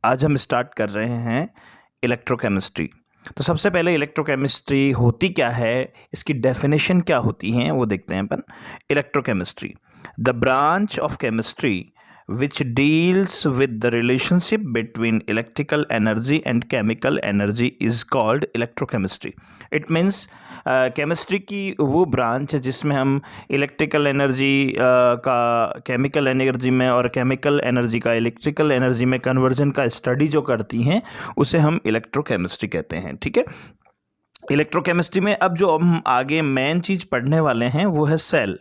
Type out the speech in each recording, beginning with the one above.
आज हम स्टार्ट कर रहे हैं इलेक्ट्रोकेमिस्ट्री। तो सबसे पहले इलेक्ट्रोकेमिस्ट्री होती क्या है, इसकी डेफिनेशन क्या होती हैं वो देखते हैं अपन। Electrochemistry, the branch of chemistry which deals with the relationship between electrical energy and chemical energy is called electrochemistry. It means chemistry की वो ब्रांच है जिसमें हम इलेक्ट्रिकल एनर्जी का केमिकल एनर्जी में और केमिकल एनर्जी का इलेक्ट्रिकल एनर्जी में कन्वर्जन का स्टडी जो करती हैं उसे हम इलेक्ट्रोकेमिस्ट्री कहते हैं। ठीक है, इलेक्ट्रोकेमिस्ट्री में अब जो हम आगे मेन चीज़ पढ़ने वाले हैं वो है सेल।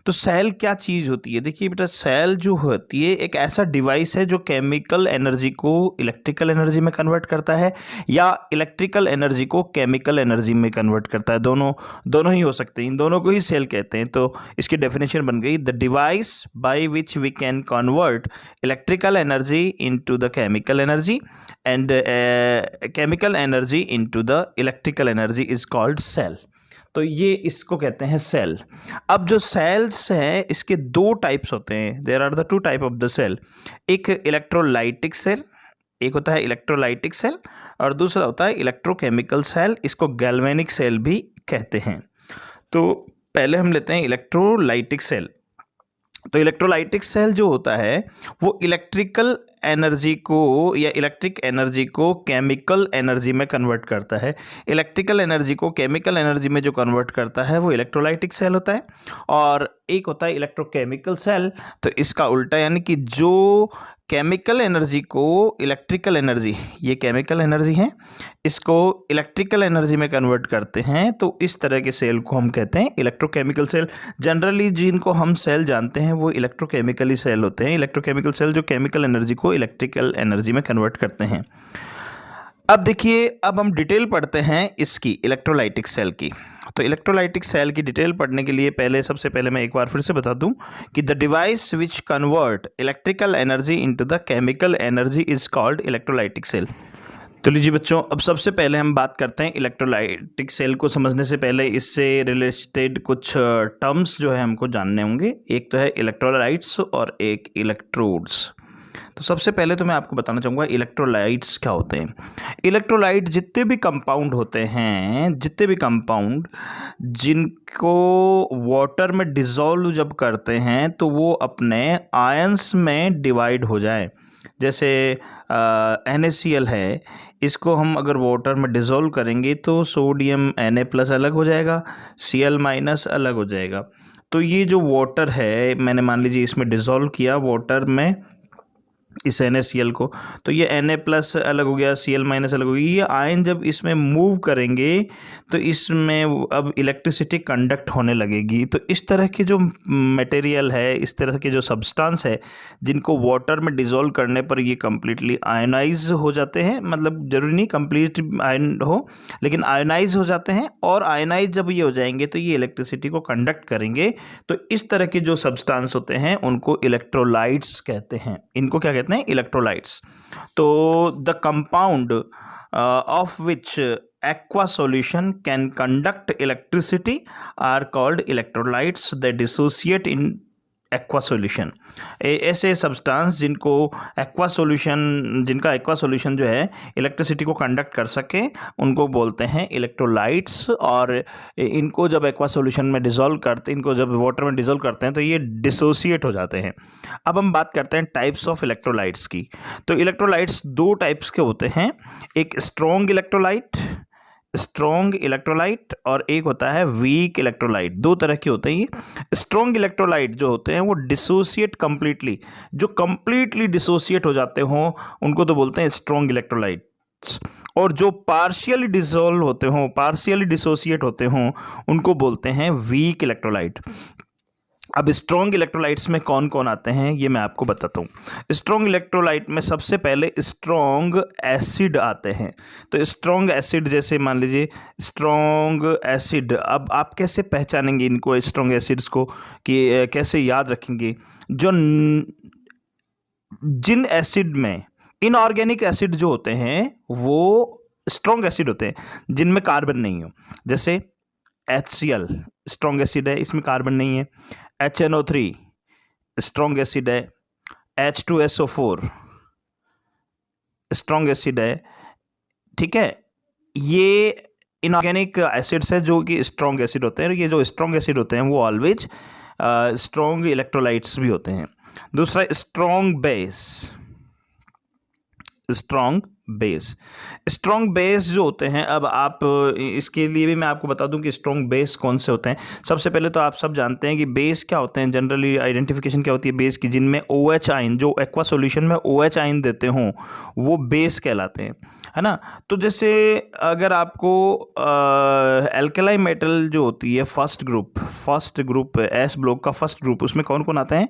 तो सेल क्या चीज़ होती है? देखिए बेटा, सेल जो होती है एक ऐसा डिवाइस है जो केमिकल एनर्जी को इलेक्ट्रिकल एनर्जी में कन्वर्ट करता है या इलेक्ट्रिकल एनर्जी को केमिकल एनर्जी में कन्वर्ट करता है। दोनों ही हो सकते हैं, इन दोनों को ही सेल कहते हैं। तो इसकी डेफिनेशन बन गई, the device by which we can convert electrical energy into the chemical energy and chemical energy into the electrical energy is called cell. तो ये इसको कहते हैं सेल। अब जो सेल्स हैं इसके दो टाइप्स होते हैं, there are the two type of the cell. एक इलेक्ट्रोलाइटिक सेल, एक होता है इलेक्ट्रोलाइटिक सेल और दूसरा होता है इलेक्ट्रोकेमिकल सेल, इसको गैल्वेनिक सेल भी कहते हैं। तो पहले हम लेते हैं इलेक्ट्रोलाइटिक सेल। तो इलेक्ट्रोलाइटिक सेल जो होता है वो इलेक्ट्रिकल एनर्जी को या इलेक्ट्रिक एनर्जी को केमिकल एनर्जी में कन्वर्ट करता है। इलेक्ट्रिकल एनर्जी को केमिकल एनर्जी में जो कन्वर्ट करता है वो इलेक्ट्रोलाइटिक सेल होता है। और एक होता है इलेक्ट्रोकेमिकल सेल, तो इसका उल्टा, यानी कि जो केमिकल एनर्जी को इलेक्ट्रिकल एनर्जी, ये केमिकल एनर्जी है, इसको इलेक्ट्रिकल एनर्जी में कन्वर्ट करते हैं। तो इस तरह के सेल को हम कहते हैं इलेक्ट्रोकेमिकल सेल। जनरली जिनको हम सेल जानते हैं वो इलेक्ट्रोकेमिकली सेल होते हैं। इलेक्ट्रोकेमिकल सेल जो केमिकल एनर्जी को इलेक्ट्रिकल एनर्जी में कन्वर्ट करते हैं। अब देखिए, अब हम डिटेल पढ़ते हैं इसकी इलेक्ट्रोलाइटिक सेल की। तो इलेक्ट्रोलाइटिक सेल की डिटेल पढ़ने के लिए सबसे पहले मैं एक बार फिर से बता दूं कि the device which convert electrical energy into the chemical energy is called electrolytic cell. तो लीजिए बच्चों, अब सबसे पहले हम बात करते हैं इलेक्ट्रोलाइटिक सेल को समझने से पहले इससे रिलेटेड कुछ टर्म्स जो है हमको जानने होंगे। एक तो है इलेक्ट्रोलाइट्स और एक इलेक्ट्रोड्स। तो सबसे पहले तो मैं आपको बताना चाहूँगा इलेक्ट्रोलाइट्स क्या होते हैं। इलेक्ट्रोलाइट जितने भी कंपाउंड होते हैं, जितने भी कंपाउंड जिनको वाटर में डिसॉल्व जब करते हैं तो वो अपने आयंस में डिवाइड हो जाएं। जैसे NaCl है, इसको हम अगर वाटर में डिसॉल्व करेंगे तो सोडियम Na+ अलग हो जाएगा, Cl- अलग हो जाएगा। तो ये जो वाटर है, मैंने मान लीजिए इसमें डिसॉल्व किया वाटर में इस NaCl को, तो ये Na+ अलग हो गया, Cl- अलग हो गया। ये आयन जब इसमें मूव करेंगे तो इसमें अब इलेक्ट्रिसिटी कंडक्ट होने लगेगी। तो इस तरह के जो मटेरियल है, इस तरह के जो सब्सटेंस है जिनको वाटर में डिसॉल्व करने पर ये कम्प्लीटली आयनाइज हो जाते हैं, मतलब जरूरी नहीं कम्प्लीट आयन हो, लेकिन आयनाइज हो जाते हैं। और आयनाइज जब ये हो जाएंगे तो ये इलेक्ट्रिसिटी को कंडक्ट करेंगे। तो इस तरह के जो सब्सटेंस होते हैं उनको इलेक्ट्रोलाइट्स कहते हैं। इनको क्या कहते हैं? इलेक्ट्रोलाइट्स। तो the compound of which aqua solution can conduct electricity are called electrolytes that dissociate in aqua solution. ऐसे सब्सटेंस जिनका एक्वा सॉल्यूशन जो है इलेक्ट्रिसिटी को कंडक्ट कर सके उनको बोलते हैं इलेक्ट्रोलाइट्स। और इनको जब एक्वा सॉल्यूशन में डिसॉल्व करते हैं, इनको जब वाटर में डिसॉल्व करते हैं तो ये डिसोसिएट हो जाते हैं। अब हम बात करते हैं टाइप्स ऑफ इलेक्ट्रोलाइट्स की। तो इलेक्ट्रोलाइट्स दो टाइप्स के होते हैं, एक स्ट्रॉन्ग इलेक्ट्रोलाइट और एक होता है वीक इलेक्ट्रोलाइट। दो तरह के होते हैं ये। स्ट्रॉन्ग इलेक्ट्रोलाइट जो होते हैं वो डिसोसिएट कंप्लीटली, जो कंप्लीटली डिसोसिएट हो जाते हों उनको तो बोलते हैं स्ट्रॉन्ग इलेक्ट्रोलाइट्स। और जो पार्शियली डिसॉल्व होते हों, पार्शियली डिसोसिएट होते हों उनको बोलते हैं वीक इलेक्ट्रोलाइट। अब स्ट्रॉन्ग इलेक्ट्रोलाइट्स में कौन कौन आते हैं ये मैं आपको बताता हूँ। स्ट्रॉन्ग इलेक्ट्रोलाइट में सबसे पहले स्ट्रॉन्ग एसिड आते हैं। तो स्ट्रॉन्ग एसिड, जैसे मान लीजिए स्ट्रॉन्ग एसिड, अब आप कैसे पहचानेंगे इनको, स्ट्रॉन्ग एसिड्स को, कि कैसे याद रखेंगे? जिन एसिड में इनऑर्गेनिक एसिड जो होते हैं वो स्ट्रॉन्ग एसिड होते हैं जिनमें कार्बन नहीं हो। जैसे HCl स्ट्रॉन्ग एसिड है, इसमें कार्बन नहीं है। HNO3 स्ट्रॉन्ग एसिड है। H2SO4 स्ट्रॉन्ग एसिड है, ठीक है। ये इनऑर्गेनिक एसिड्स है जो कि स्ट्रॉन्ग एसिड होते हैं। ये जो स्ट्रॉन्ग एसिड होते हैं वो ऑलवेज स्ट्रॉन्ग इलेक्ट्रोलाइट्स भी होते हैं। दूसरा strong base, strong base, strong base जो होते हैं, अब आप इसके लिए भी मैं आपको बता दूं कि स्ट्रॉन्ग बेस कौन से होते हैं। सबसे पहले तो आप सब जानते हैं कि बेस क्या होते हैं, जनरली आइडेंटिफिकेशन क्या होती है बेस की, जिनमें OH आयन, जो एक्वा सॉल्यूशन में OH आयन देते हों वो बेस कहलाते हैं, है ना। तो जैसे अगर आपको एल्कलाई मेटल जो होती है फर्स्ट ग्रुप एस ब्लॉक का फर्स्ट ग्रुप, उसमें कौन कौन आता है,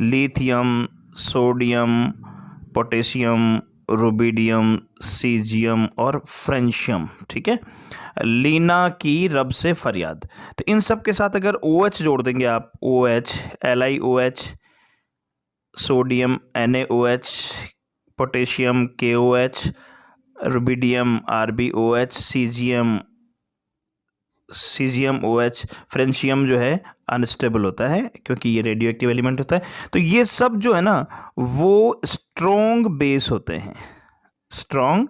lithium, sodium, potassium, rubidium, caesium और फ्रेंशियम, ठीक है। लीना की रब से फरियाद, तो इन सब के साथ अगर OH जोड़ देंगे आप, OH, LiOH, sodium NaOH, potassium KOH, rubidium RbOH, caesium OH, francium जो है अनस्टेबल होता है क्योंकि ये रेडियो एक्टिव एलिमेंट होता है। तो ये सब जो है ना वो स्ट्रॉन्ग बेस होते हैं, स्ट्रॉन्ग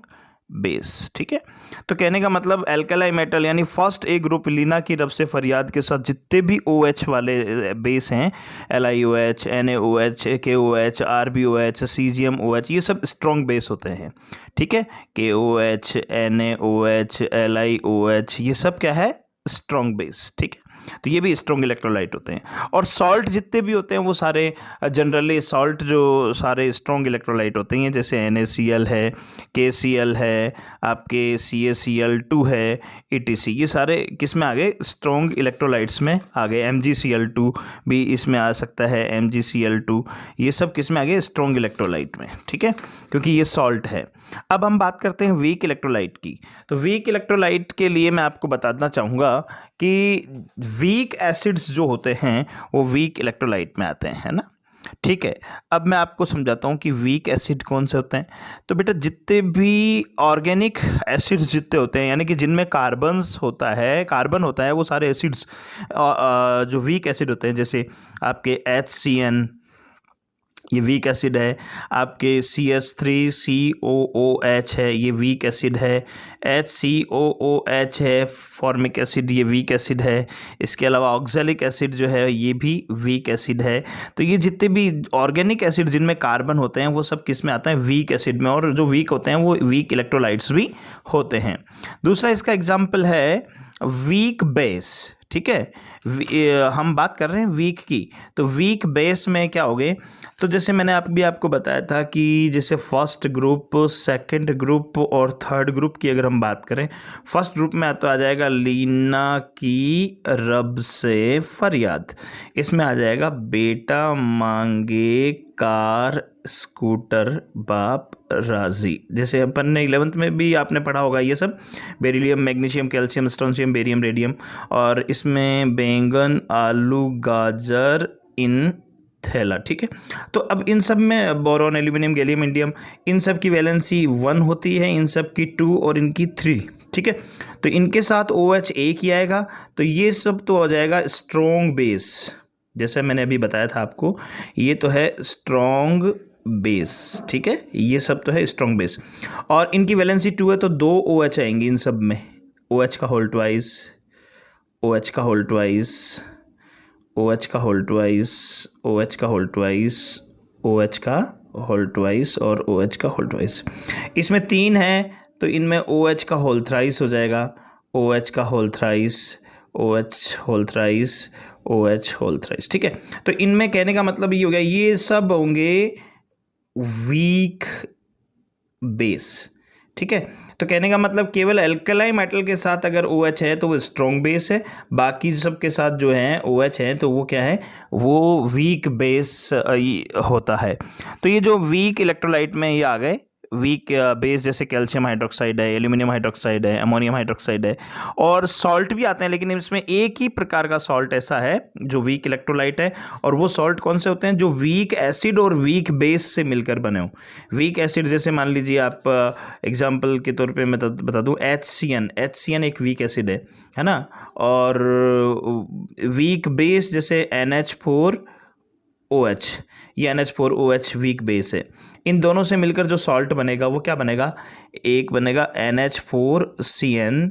बेस, ठीक है। तो कहने का मतलब एल्कलाई मेटल यानी फर्स्ट ए ग्रुप लीना की रब से फरियाद के साथ जितने भी OH वाले बेस हैं, LiOH, NaOH, KOH, RbOH, caesium OH, ये सब स्ट्रॉन्ग बेस होते हैं, ठीक है। KOH, NaOH, LiOH, ये सब क्या है, स्ट्रॉन्ग बेस, ठीक है। तो ये भी स्ट्रॉन्ग इलेक्ट्रोलाइट होते हैं। और सॉल्ट जितने भी होते हैं वो सारे जनरली सॉल्ट जो सारे स्ट्रॉन्ग इलेक्ट्रोलाइट होते हैं, जैसे NaCl है, KCl है, आपके CaCl2 है, ETC, ये सारे किस में आ गए, स्ट्रॉन्ग इलेक्ट्रोलाइट्स में आ गए। MgCl2 भी इसमें आ सकता है, MgCl2, ये सब किस में आ गए, स्ट्रॉन्ग इलेक्ट्रोलाइट में, ठीक है, क्योंकि ये सॉल्ट है। अब हम बात करते हैं वीक इलेक्ट्रोलाइट की। तो वीक इलेक्ट्रोलाइट के लिए मैं आपको बताना चाहूँगा कि वीक एसिड्स जो होते हैं वो वीक इलेक्ट्रोलाइट में आते हैं, है ना, ठीक है। अब मैं आपको समझाता हूँ कि वीक एसिड कौन से होते हैं। तो बेटा जितने भी ऑर्गेनिक एसिड्स जितने होते हैं, यानी कि जिनमें कार्बन होता है, वो सारे एसिड्स जो वीक एसिड होते हैं, जैसे आपके HCN, ये वीक एसिड है। आपके CH3COOH है, ये वीक एसिड है। HCOOH है, फॉर्मिक एसिड, ये वीक एसिड है। इसके अलावा ऑक्जेलिक एसिड जो है ये भी वीक एसिड है। तो ये जितने भी ऑर्गेनिक एसिड जिनमें कार्बन होते हैं वो सब किस में आता है, वीक एसिड में, और जो वीक होते हैं वो वीक इलेक्ट्रोलाइट्स भी होते हैं। दूसरा इसका एग्जाम्पल है वीक बेस, ठीक है। हम बात कर रहे हैं वीक की, तो वीक बेस में क्या हो गए, तो जैसे मैंने आपको बताया था कि जैसे फर्स्ट ग्रुप, सेकंड ग्रुप और थर्ड ग्रुप की अगर हम बात करें, फर्स्ट ग्रुप में तो आ जाएगा लीना की रब से फरियाद, इसमें आ जाएगा बेटा मांगे कार स्कूटर बाप राजी, जैसे अपन ने 11th में भी आपने पढ़ा होगा ये सब, beryllium, magnesium, calcium, strontium, barium, radium, और इसमें बैंगन, आलू, गाजर, इन थैला, ठीक है। तो अब इन सब में बोरॉन, एल्यूमिनियम, गैलियम, इंडियम, इन सब की वैलेंसी 1 होती है, इन सब की 2 और इनकी 3, ठीक है। तो इनके साथ OH एक ही आएगा, तो ये सब तो हो जाएगा स्ट्रॉन्ग बेस, जैसे मैंने अभी बताया था आपको, ये तो है स्ट्रॉन्ग बेस, ठीक है, ये सब तो है स्ट्रॉन्ग बेस। और इनकी वैलेंसी 2 है, तो 2 OH आएंगे इन सब में, OH का होल ट्वाइस, OH का होल ट्वाइस, OH का होल ट्वाइस, OH का होल ट्वाइस, OH का होल ट्वाइस और OH का होल ट्वाइस। इसमें 3 है तो इनमें OH का होल थ्राइस हो जाएगा, OH का whole thrice, OH whole thrice, OH whole thrice, ठीक है। तो इनमें कहने का मतलब ये हो गया, ये सब होंगे वीक बेस, ठीक है। तो कहने का मतलब केवल एल्कलाई मेटल के साथ अगर OH है तो वो स्ट्रॉन्ग बेस है, बाकी सब के साथ जो है OH है तो वो क्या है, वो वीक बेस होता है। तो ये जो वीक इलेक्ट्रोलाइट में ये आ गए वीक बेस, जैसे कैल्शियम हाइड्रोक्साइड है, एल्यूमिनियम हाइड्रोक्साइड है, अमोनियम हाइड्रोक्साइड है, और सॉल्ट भी आते हैं, लेकिन इसमें एक ही प्रकार का सॉल्ट ऐसा है जो वीक इलेक्ट्रोलाइट है, और वो सॉल्ट कौन से होते हैं, जो वीक एसिड और वीक बेस से मिलकर बने हो। वीक एसिड जैसे मान लीजिए आप एग्जाम्पल के तौर पे मैं बता दूं, HCN एक वीक एसिड है ना, और वीक बेस जैसे NH4 OH, ये NH4OH वीक बेस है। इन दोनों से मिलकर जो सॉल्ट बनेगा वो क्या बनेगा, एक बनेगा NH4CN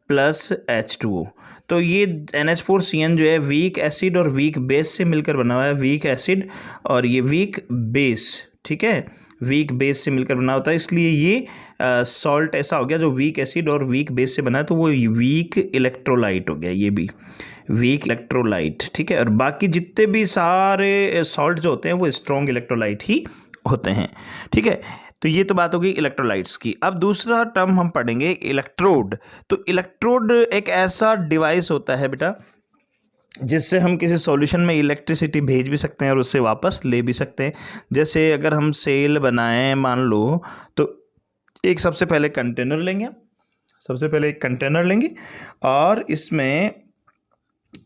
प्लस H2O। तो ये NH4CN जो है वीक एसिड और वीक बेस से मिलकर बना हुआ है, वीक एसिड और ये वीक बेस, ठीक है, वीक बेस से मिलकर बना होता है, इसलिए ये सॉल्ट ऐसा हो गया जो वीक एसिड और वीक बेस से बना है, तो वो वीक इलेक्ट्रोलाइट हो गया, ये भी वीक इलेक्ट्रोलाइट, ठीक है। और बाकी जितने भी सारे सॉल्ट जो होते हैं वो स्ट्रॉन्ग इलेक्ट्रोलाइट ही होते हैं, ठीक है। तो ये तो बात हो गई इलेक्ट्रोलाइट्स की। अब दूसरा टर्म हम पढ़ेंगे इलेक्ट्रोड। तो इलेक्ट्रोड एक ऐसा डिवाइस होता है बेटा जिससे हम किसी सॉल्यूशन में इलेक्ट्रिसिटी भेज भी सकते हैं और उससे वापस ले भी सकते हैं। जैसे अगर हम सेल बनाएं मान लो, तो एक सबसे पहले कंटेनर लेंगे, सबसे पहले एक कंटेनर लेंगे और इसमें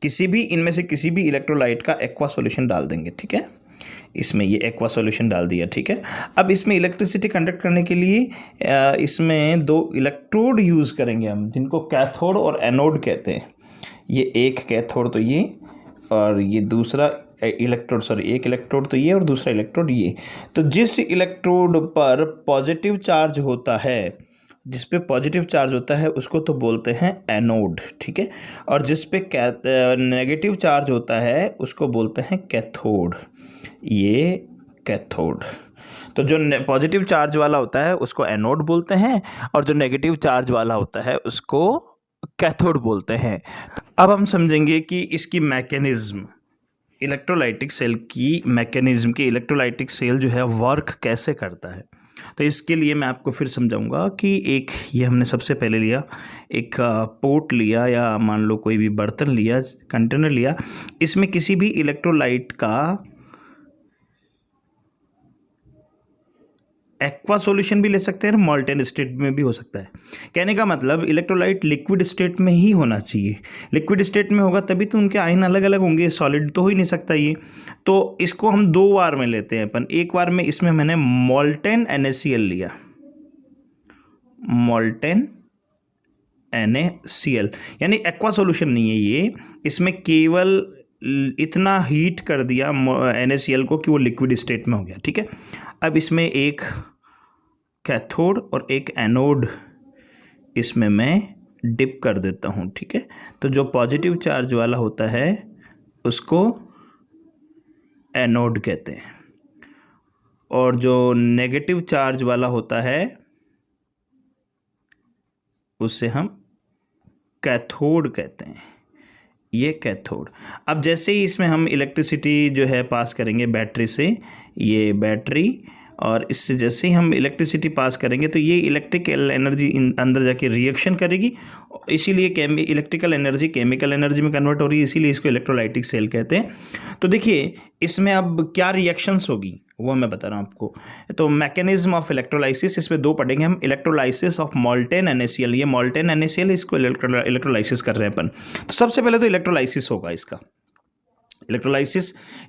किसी भी इनमें से किसी भी इलेक्ट्रोलाइट का एक्वा सॉल्यूशन डाल देंगे, ठीक है। इसमें ये एक्वा सॉल्यूशन डाल दिया, ठीक है। अब इसमें इलेक्ट्रिसिटी कंडक्ट करने के लिए इसमें दो इलेक्ट्रोड यूज़ करेंगे हम, जिनको कैथोड और एनोड कहते हैं। ये एक कैथोड तो ये, और ये दूसरा इलेक्ट्रोड, सॉरी एक इलेक्ट्रोड तो ये और दूसरा इलेक्ट्रोड ये। तो जिस इलेक्ट्रोड पर पॉजिटिव चार्ज होता है, जिस पे पॉजिटिव चार्ज होता है उसको तो बोलते हैं एनोड, ठीक है। और जिस पे नेगेटिव चार्ज होता है उसको बोलते हैं कैथोड, ये कैथोड। तो जो पॉजिटिव चार्ज वाला होता है उसको एनोड बोलते हैं और जो नेगेटिव चार्ज वाला होता है उसको कैथोड बोलते हैं। अब हम समझेंगे कि इसकी मैकेनिज्म, इलेक्ट्रोलाइटिक सेल की मैकेनिज्म, की इलेक्ट्रोलाइटिक सेल जो है वर्क कैसे करता है। तो इसके लिए मैं आपको फिर समझाऊंगा कि एक ये हमने सबसे पहले लिया, एक पोट लिया या मान लो कोई भी बर्तन लिया, कंटेनर लिया, इसमें किसी भी इलेक्ट्रोलाइट का एक्वा सॉल्यूशन भी ले सकते हैं और मॉल्टेन स्टेट में भी हो सकता है। कहने का मतलब इलेक्ट्रोलाइट लिक्विड स्टेट में ही होना चाहिए, लिक्विड स्टेट में होगा तभी तो उनके आयन अलग अलग होंगे, सॉलिड तो हो ही नहीं सकता ये। तो इसको हम दो बार में लेते हैं अपन। एक बार में इसमें मैंने मॉल्टेन NaCl लिया, मॉल्टेन NaCl, यानी एक्वा सॉल्यूशन नहीं है ये, इसमें केवल इतना हीट कर दिया NaCl को कि वो लिक्विड स्टेट में हो गया, ठीक है। अब इसमें एक कैथोड और एक एनोड इसमें मैं डिप कर देता हूँ, ठीक है। तो जो पॉजिटिव चार्ज वाला होता है उसको एनोड कहते हैं और जो नेगेटिव चार्ज वाला होता है उससे हम कैथोड कहते हैं, ये कैथोड। अब जैसे ही इसमें हम इलेक्ट्रिसिटी जो है पास करेंगे बैटरी से, ये बैटरी, और इससे जैसे ही हम इलेक्ट्रिसिटी पास करेंगे तो ये इलेक्ट्रिकल एनर्जी अंदर जाके रिएक्शन करेगी, इसीलिए इलेक्ट्रिकल एनर्जी केमिकल एनर्जी में कन्वर्ट हो रही है, इसीलिए इसको इलेक्ट्रोलाइटिक सेल कहते हैं। तो देखिए इसमें अब क्या रिएक्शंस होगी वो मैं बता रहा हूँ आपको। तो मैकेनिज्म ऑफ इलेक्ट्रोलाइसिस, इसमें दो पढ़ेंगे हम। इलेक्ट्रोलाइसिस ऑफ मॉल्टेन NaCl, ये मॉल्टेन NaCl, इसको इलेक्ट्रोलाइसिस कर रहे हैं अपन। तो सबसे पहले तो इलेक्ट्रोलाइसिस होगा इसका।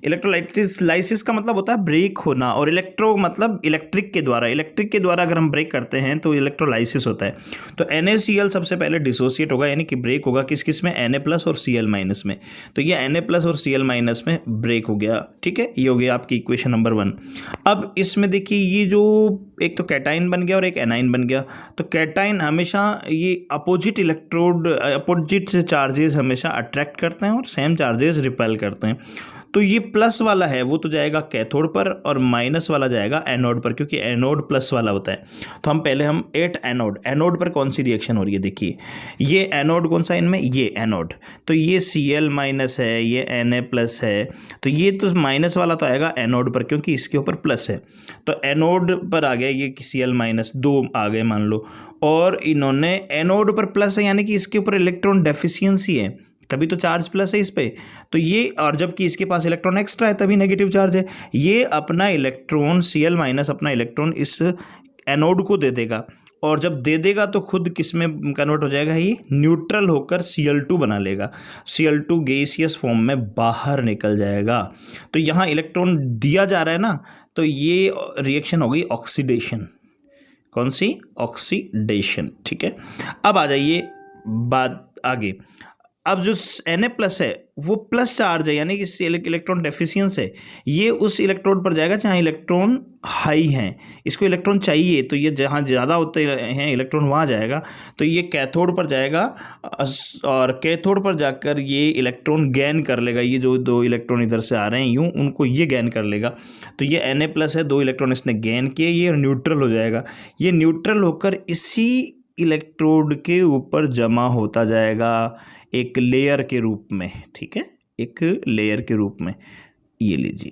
इलेक्ट्रोलाइसिस का मतलब होता है ब्रेक होना, और इलेक्ट्रो मतलब इलेक्ट्रिक के द्वारा, इलेक्ट्रिक के द्वारा अगर हम ब्रेक करते हैं तो इलेक्ट्रोलाइसिस होता है। तो NaCl सबसे पहले डिसोसिएट होगा, यानी कि ब्रेक होगा किस किस में, Na+ और Cl- में। तो ये Na+ और Cl- में ब्रेक हो गया, ठीक है। ये हो गया आपकी इक्वेशन नंबर 1। अब इसमें देखिए ये जो एक तो कैटाइन बन गया और एक एनाइन बन गया। तो कैटाइन हमेशा ये अपोजिट इलेक्ट्रोड, अपोजिट चार्जेस हमेशा अट्रैक्ट करते हैं और सेम चार्जेस रिपेल करते हैं। तो ये प्लस वाला है वो तो जाएगा कैथोड पर और माइनस वाला जाएगा एनोड पर, क्योंकि एनोड प्लस वाला होता है। तो हम पहले हम एनोड पर कौन सी रिएक्शन हो रही है, देखिए ये एनोड कौन सा इनमें, ये एनोड। तो ये Cl- है, ये Na+ है, तो ये तो माइनस वाला तो आएगा एनोड पर क्योंकि इसके ऊपर प्लस है। तो एनोड पर आ गया ये Cl- 2 आ गए मान लो, और इन्होंने एनोड पर प्लस है यानी कि इसके ऊपर इलेक्ट्रॉन डेफिशिएंसी है, तभी तो चार्ज प्लस है इस पे। तो ये, और जबकि इसके पास इलेक्ट्रॉन एक्स्ट्रा है तभी नेगेटिव चार्ज है। ये अपना इलेक्ट्रॉन Cl- अपना इलेक्ट्रॉन इस एनोड को दे देगा, और जब दे देगा तो खुद किस में कन्वर्ट हो जाएगा, ये न्यूट्रल होकर Cl2 बना लेगा। Cl2 गैसियस फॉर्म में बाहर निकल जाएगा। तो यहाँ इलेक्ट्रॉन दिया जा रहा है ना, तो ये रिएक्शन हो गई ऑक्सीडेशन। कौन सी, ऑक्सीडेशन, ठीक है। अब आ जाइए बात आगे। अब जो Na+ है वो प्लस चार्ज है, यानी कि इलेक्ट्रॉन डेफिशिएंस है, ये उस इलेक्ट्रोड पर जाएगा जहाँ इलेक्ट्रॉन हाई हैं, इसको इलेक्ट्रॉन चाहिए, तो ये जहाँ ज़्यादा होते हैं इलेक्ट्रॉन वहाँ जाएगा, तो ये कैथोड पर जाएगा और कैथोड पर जाकर ये इलेक्ट्रॉन गेन कर लेगा, ये जो 2 इलेक्ट्रॉन इधर से आ रहे हैं यूँ, उनको ये गेन कर लेगा। तो ये Na+ है, 2 इलेक्ट्रॉन इसने गेन किए, ये न्यूट्रल हो जाएगा, ये न्यूट्रल होकर इसी इलेक्ट्रोड के ऊपर जमा होता जाएगा एक लेयर के रूप में, ठीक है, एक लेयर के रूप में, ये लीजिए,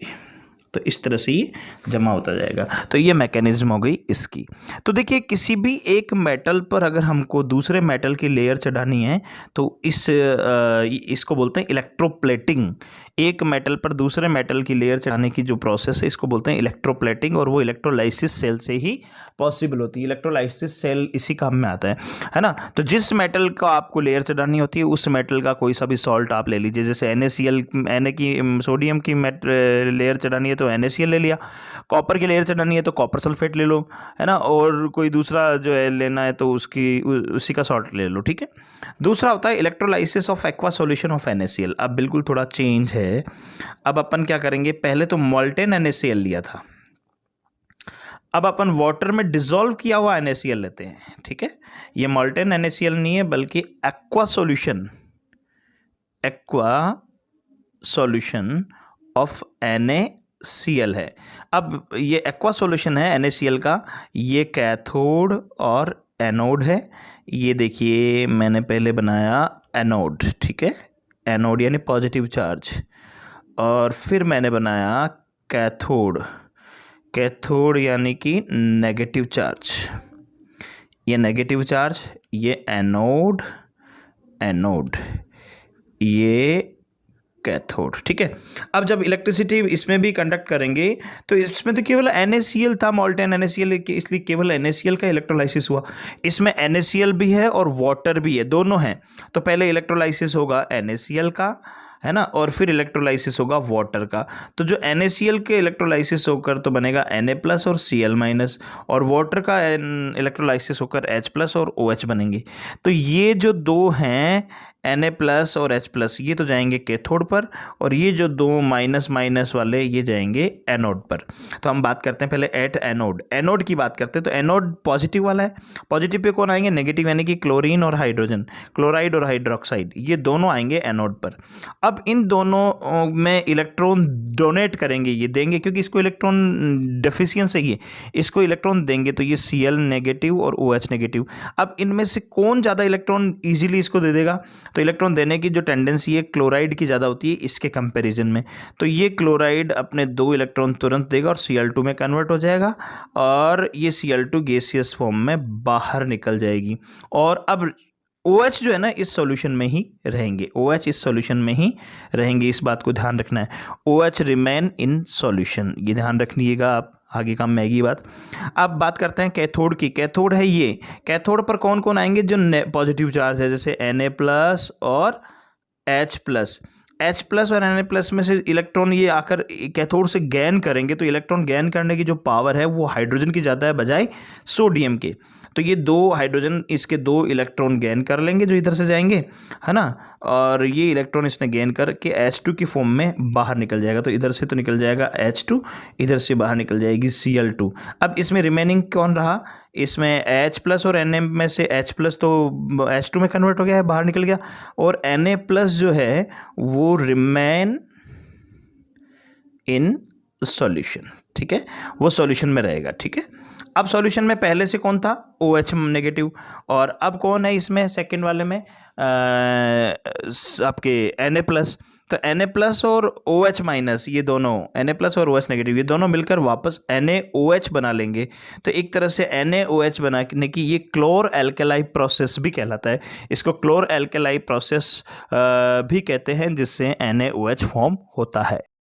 तो इस तरह से ये जमा होता जाएगा। तो ये मैकेनिज्म हो गई इसकी। तो देखिए किसी भी एक मेटल पर अगर हमको दूसरे मेटल की लेयर चढ़ानी है तो इसको बोलते हैं इलेक्ट्रोप्लेटिंग। एक मेटल पर दूसरे मेटल की लेयर चढ़ाने की जो प्रोसेस है इसको बोलते हैं इलेक्ट्रोप्लेटिंग, और वो इलेक्ट्रोलाइसिस सेल से ही पॉसिबल होती है। इलेक्ट्रोलाइसिस सेल इसी काम में आता है ना। तो जिस मेटल का आपको लेयर चढ़ानी होती है उस मेटल का कोई सा भी सॉल्ट आप ले लीजिए, जैसे सोडियम की लेयर चढ़ानी है तो NaCl ले लिया, कॉपर की लेयर चढ़ानी है तो कॉपर सल्फेट ले लो, है ना, और कोई दूसरा जो है लेना है तो उसी का सॉल्ट ले लो, ठीक है। दूसरा होता है electrolysis of aqua solution of NaCl। अब बिल्कुल थोड़ा चेंज है, अब अपन क्या करेंगे, पहले तो मोल्टेन NaCl लिया था, अब अपन वाटर में डिसॉल्व किया हुआ NaCl लेते हैं, ठीक है। ये मोल्टेन NaCl नहीं है बल्कि एक्वा सॉल्यूशन ऑफ NaCl है। अब ये एक्वा सॉल्यूशन है NaCl का, ये कैथोड और एनोड है। ये देखिए मैंने पहले बनाया एनोड, ठीक है, एनोड यानी पॉजिटिव चार्ज, और फिर मैंने बनाया कैथोड यानी कि नेगेटिव चार्ज, ये नेगेटिव चार्ज, ये एनोड, ये कैथोड, ठीक है। अब जब इलेक्ट्रिसिटी इसमें भी कंडक्ट करेंगे तो इसमें तो केवल NaCl था, मोल्टेन NaCl, इसलिए केवल NaCl का इलेक्ट्रोलाइसिस हुआ। इसमें NaCl भी है और वाटर भी है, दोनों हैं। तो पहले इलेक्ट्रोलाइसिस होगा NaCl का, है ना, और फिर इलेक्ट्रोलाइसिस होगा वाटर का। तो जो NaCl के इलेक्ट्रोलाइसिस होकर तो बनेगा Na+ और Cl-, और वाटर का इलेक्ट्रोलाइसिस होकर H+ और OH बनेंगे। तो ये जो दो हैं Na+ और H+, ये तो जाएंगे कैथोड पर, और ये जो दो माइनस वाले ये जाएंगे एनोड पर। तो हम बात करते हैं पहले एनोड की बात करते हैं। तो एनोड पॉजिटिव वाला है, पॉजिटिव पे कौन आएंगे, नेगेटिव, यानी कि क्लोरीन और हाइड्रोजन, क्लोराइड और हाइड्रोक्साइड, ये दोनों आएंगे एनोड पर। अब इन दोनों में इलेक्ट्रॉन डोनेट करेंगे, ये देंगे, क्योंकि इसको इलेक्ट्रॉन डेफिशिएंस है, ये इसको इलेक्ट्रॉन देंगे, तो ये Cl- और OH-। अब इनमें से कौन ज़्यादा इलेक्ट्रॉन ईजिली इसको दे देगा, तो इलेक्ट्रॉन देने की जो टेंडेंसी है क्लोराइड की ज़्यादा होती है इसके कंपैरिजन में। तो ये क्लोराइड अपने 2 इलेक्ट्रॉन तुरंत देगा और Cl2 में कन्वर्ट हो जाएगा, और ये Cl2 गैसियस फॉर्म में बाहर निकल जाएगी। और अब OH जो है ना इस सॉल्यूशन में ही रहेंगे, OH इस सॉल्यूशन में ही रहेंगे, इस बात को ध्यान रखना है। OH रिमेन इन सॉल्यूशन, ये ध्यान रखिएगा आप, आगे काम में आएगी बात। अब बात करते हैं कैथोड की। कैथोड है ये, कैथोड पर कौन कौन आएंगे, जो पॉजिटिव चार्ज है, जैसे Na+ और H+ और Na+ में से इलेक्ट्रॉन ये आकर कैथोड से गेन करेंगे, तो इलेक्ट्रॉन गेन करने की जो पावर है वो हाइड्रोजन की ज़्यादा है बजाय सोडियम के। तो ये 2 हाइड्रोजन इसके 2 इलेक्ट्रॉन गेन कर लेंगे जो इधर से जाएंगे, है ना, और ये इलेक्ट्रॉन इसने गेन करके H2 की फॉर्म में बाहर निकल जाएगा। तो इधर से तो निकल जाएगा H2, इधर से बाहर निकल जाएगी Cl2। अब इसमें रिमेनिंग कौन रहा, इसमें H+ और Na में से H+ तो H2 में कन्वर्ट हो गया है, बाहर निकल गया, और Na+ जो है वो रिमेन इन सॉल्यूशन, ठीक है, वो सॉल्यूशन में रहेगा, ठीक है। अब सॉल्यूशन में पहले से कौन था, OH-, और अब कौन है इसमें सेकंड वाले में आपके Na+। तो Na+ और OH-, ये दोनों Na+ और OH-, ये दोनों मिलकर वापस NaOH बना लेंगे। तो एक तरह से NaOH बनाने की ये क्लोर एल्केलाई प्रोसेस भी कहलाता है, इसको क्लोर एल्केलाई प्रोसेस भी कहते हैं, जिससे NaOH फॉर्म होता है।